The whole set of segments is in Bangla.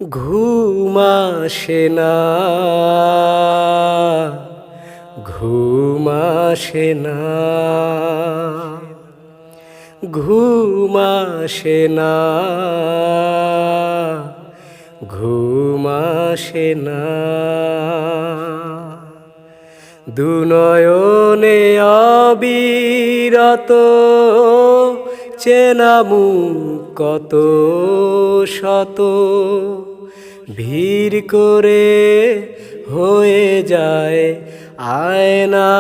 ঘুম আসে না, ঘুম আসে না, ঘুম আসে না, ঘুম আসে না। দুনয়নে অবিরত চেনা মুখ কত শত, ভিড় করে হয়ে যায় আয়না।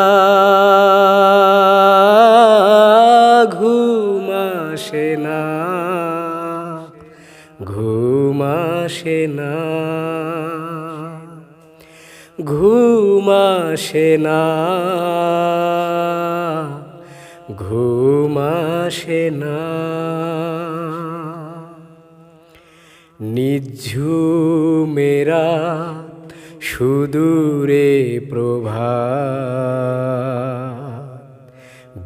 ঘুম আসে না, ঘুম আসে না, ঘুম আসে না, ঘুম আসে না। নিঝুমেরা সুদূরে প্রভাত,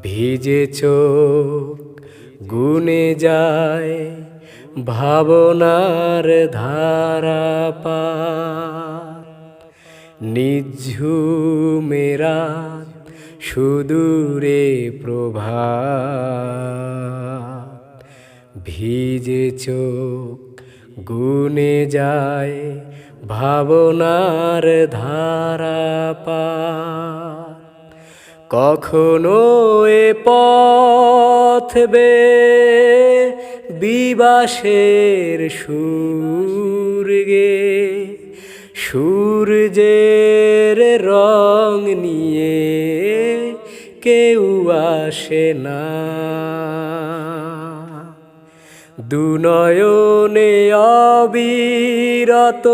ভিজে চোখ গুনে যায় ভাবনার ধারাপাত। নিঝুমেরা সুদূরে প্রভাত, ভিজে চোখ গুনে যায় ভাবনার ধারাপাত। কখনো এ পথ বিবাসের সুর গে, সূর্যের রং নিয়ে কেউ আসে না। দুনয়নে অবিরত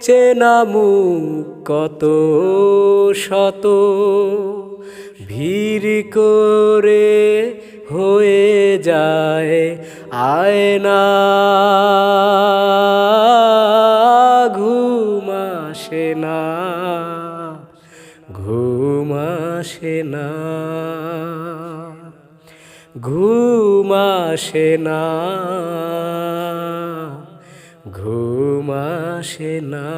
চেনা মুখ কত শত, ভিড় করে হয়ে যায় আয়না। ঘুম আসে না, ঘুম আসে না, ঘুম আসে না, ঘুম আসে না।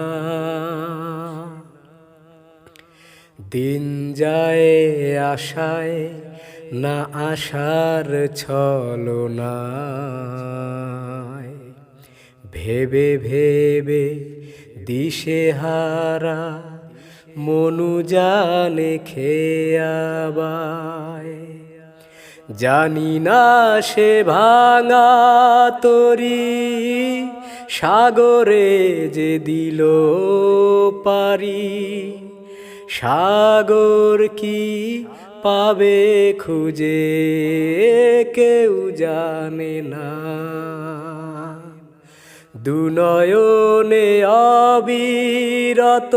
দিন যায় আশায় না আশার ছলনায়, ভেবে ভেবে দিশেহারা মনু জানে খেয়াবায়। জানি না সে ভাঙা তরি সাগরে যে দিল পারি, সাগর কি পাবে খুঁজে কেউ জানে না। দুনয়নে অবিরত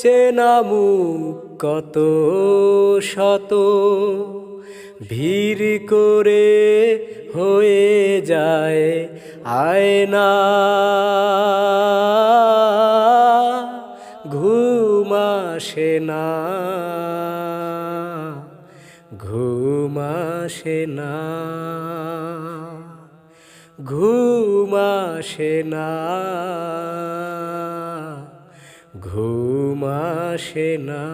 চেনা মুখ কত শত, ভিড় করে হয়ে যায় আয়না। ঘুম আসে না, ঘুম আসে না, ঘুম আসে না, ঘুম আসে না।